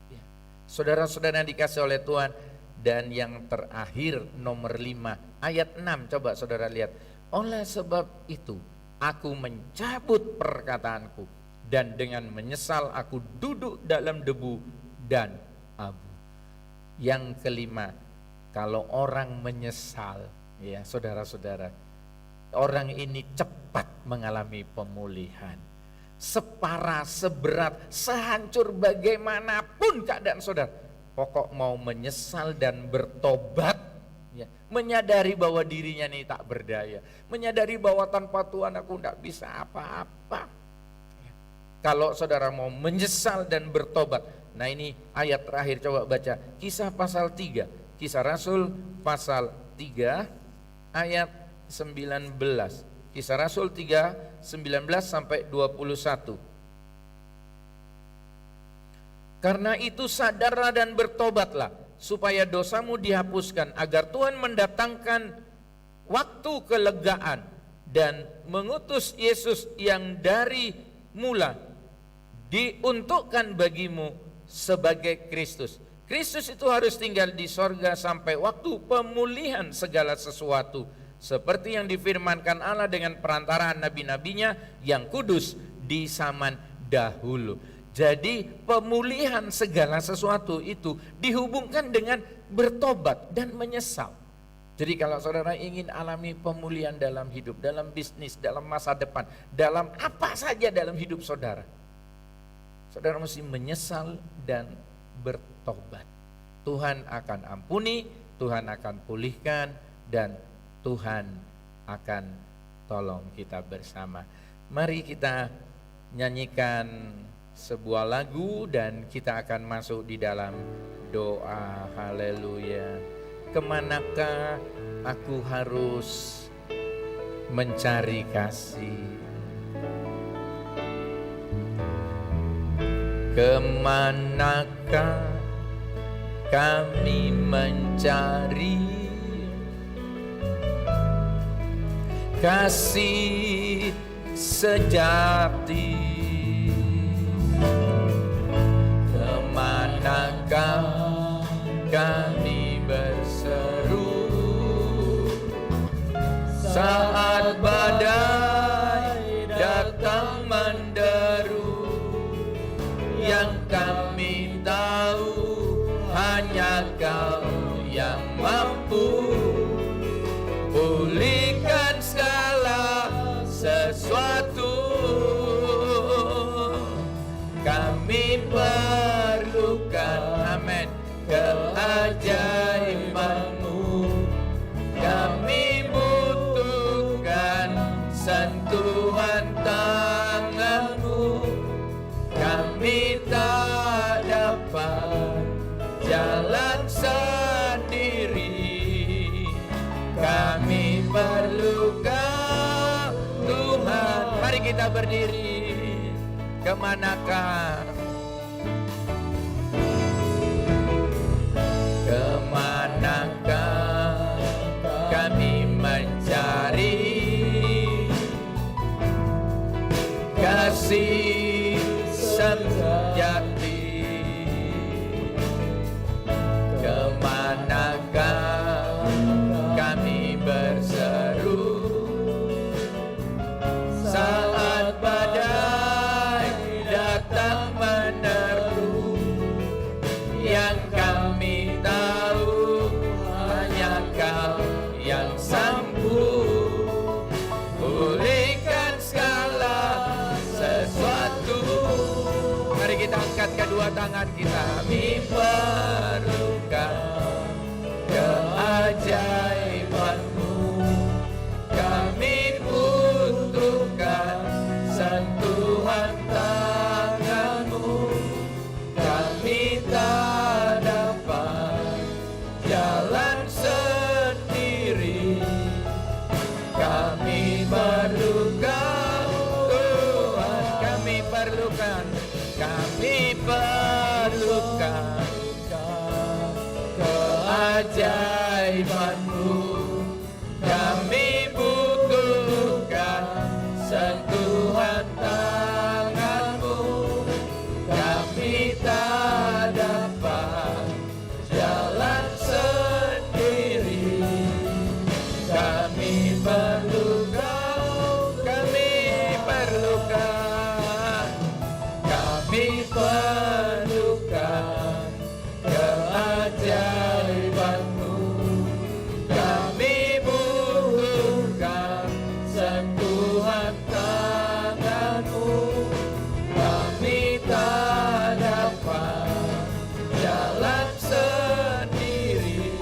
Ya. Saudara-saudara yang dikasih oleh Tuhan. Dan yang terakhir nomor 5 ayat 6, coba saudara lihat. Oleh sebab itu aku mencabut perkataanku, dan dengan menyesal aku duduk dalam debu dan abu. Yang kelima, kalau orang menyesal, ya saudara-saudara, orang ini cepat mengalami pemulihan. Separah, seberat, sehancur bagaimanapun keadaan saudara, pokok mau menyesal dan bertobat, ya, menyadari bahwa dirinya ini tak berdaya, menyadari bahwa tanpa Tuhan aku tidak bisa apa-apa. Kalau saudara mau menyesal dan bertobat, nah ini ayat terakhir, coba baca Kisah pasal 3, Kisah Rasul pasal 3 ayat 19. Kisah Rasul 3, 19 sampai 21. Karena itu sadarlah dan bertobatlah, supaya dosamu dihapuskan, agar Tuhan mendatangkan waktu kelegaan dan mengutus Yesus yang dari mula diuntukkan bagimu sebagai Kristus. Kristus itu harus tinggal di sorga sampai waktu pemulihan segala sesuatu, seperti yang difirmankan Allah dengan perantaraan nabi-nabinya yang kudus di zaman dahulu. Jadi pemulihan segala sesuatu itu dihubungkan dengan bertobat dan menyesal. Jadi kalau saudara ingin alami pemulihan dalam hidup, dalam bisnis, dalam masa depan, dalam apa saja dalam hidup saudara, saudara mesti menyesal dan bertobat. Tuhan akan ampuni, Tuhan akan pulihkan, dan Tuhan akan tolong kita bersama. Mari kita nyanyikan sebuah lagu dan kita akan masuk di dalam doa. Haleluya. Kemanakah aku harus mencari kasih? Kemanakah kami mencari kasih sejati? Kemanakah kami berseru saat badai datang menderu? Yang kami tahu hanya Kau yang mampu pulihkan segala sesuatu. Kami perlukan, amin, keajaiban-Mu. Kami butuhkan sentuhan tangan-Mu. Kami tak dapat jalan sendiri. Kami perlukan Tuhan. Mari kita berdiri. Kemanakah? Kemanakah kami mencari kasih sejati? Kemanakah kami bersama kedua tangan kita. Kami perlukan keajaiban-Mu, kami butuhkan sentuhan tangan-Mu, kami tak dapat jalan sendiri, kami perlukan Tuhan, kami perlukan keajaiban-Mu, kami butuhkan sentuhan tangan-Mu, kami tak dapat jalan sendiri, kami perlukan, kami perlukan keajaiban-Mu, kami butuhkan sentuhan tangan-Mu, kami tak dapat jalan sendiri,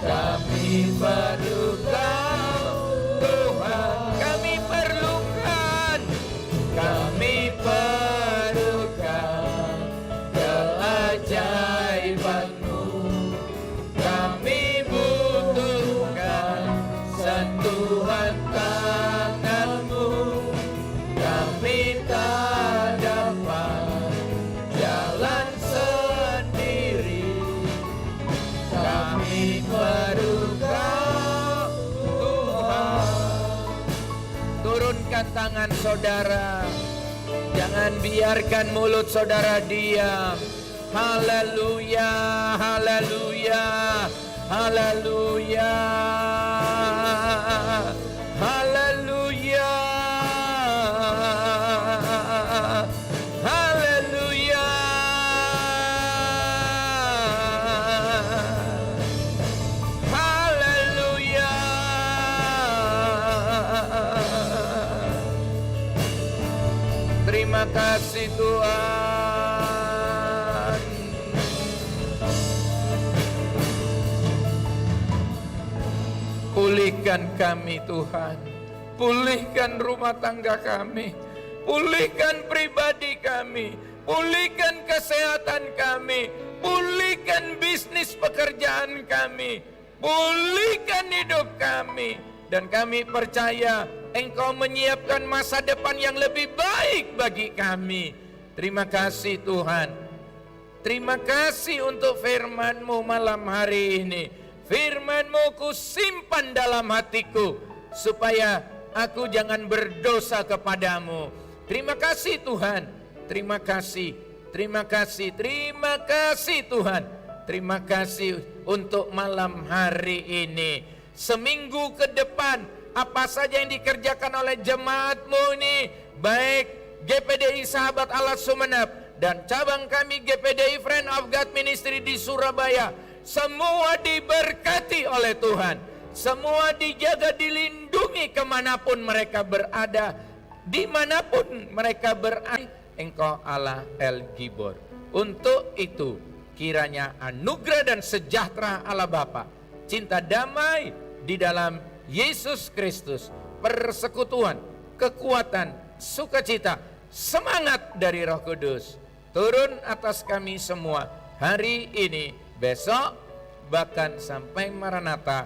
kami perlukan Tuhan, kami perlukan keajaiban-Mu, kami butuhkan sentuhan tangan-Mu, kami tak dapat jalan sendiri, kami perlukan Tuhan. Turunkan tangan saudara, jangan biarkan mulut saudara diam. Haleluya, haleluya, haleluya, haleluya, haleluya. Haleluya. Terima kasih Tuhan. Pulihkan kami Tuhan. Pulihkan rumah tangga kami. Pulihkan pribadi kami. Pulihkan kesehatan kami. Pulihkan bisnis pekerjaan kami. Pulihkan hidup kami. Dan kami percaya Engkau menyiapkan masa depan yang lebih baik bagi kami. Terima kasih Tuhan. Terima kasih untuk firman-Mu malam hari ini. Firman-Mu kusimpan dalam hatiku, supaya aku jangan berdosa kepadamu. Terima kasih Tuhan. Terima kasih. Terima kasih. Terima kasih Tuhan. Terima kasih untuk malam hari ini. Seminggu ke depan, apa saja yang dikerjakan oleh jemaat-Mu ini, baik GPDI Sahabat Allah Sumeneb dan cabang kami GPDI Friend of God Ministry di Surabaya, semua diberkati oleh Tuhan. Semua dijaga, dilindungi kemanapun mereka berada, dimanapun mereka berada. Engkau Allah El Gibor. Untuk itu kiranya anugerah dan sejahtera Allah Bapa, cinta damai di dalam Yesus Kristus, persekutuan, kekuatan, sukacita, semangat dari Roh Kudus turun atas kami semua hari ini, besok, bahkan sampai Maranatha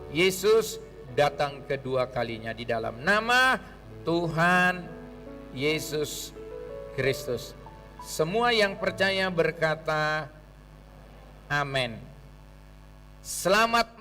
Yesus datang kedua kalinya, di dalam nama Tuhan Yesus Kristus. Semua yang percaya berkata amin. Selamat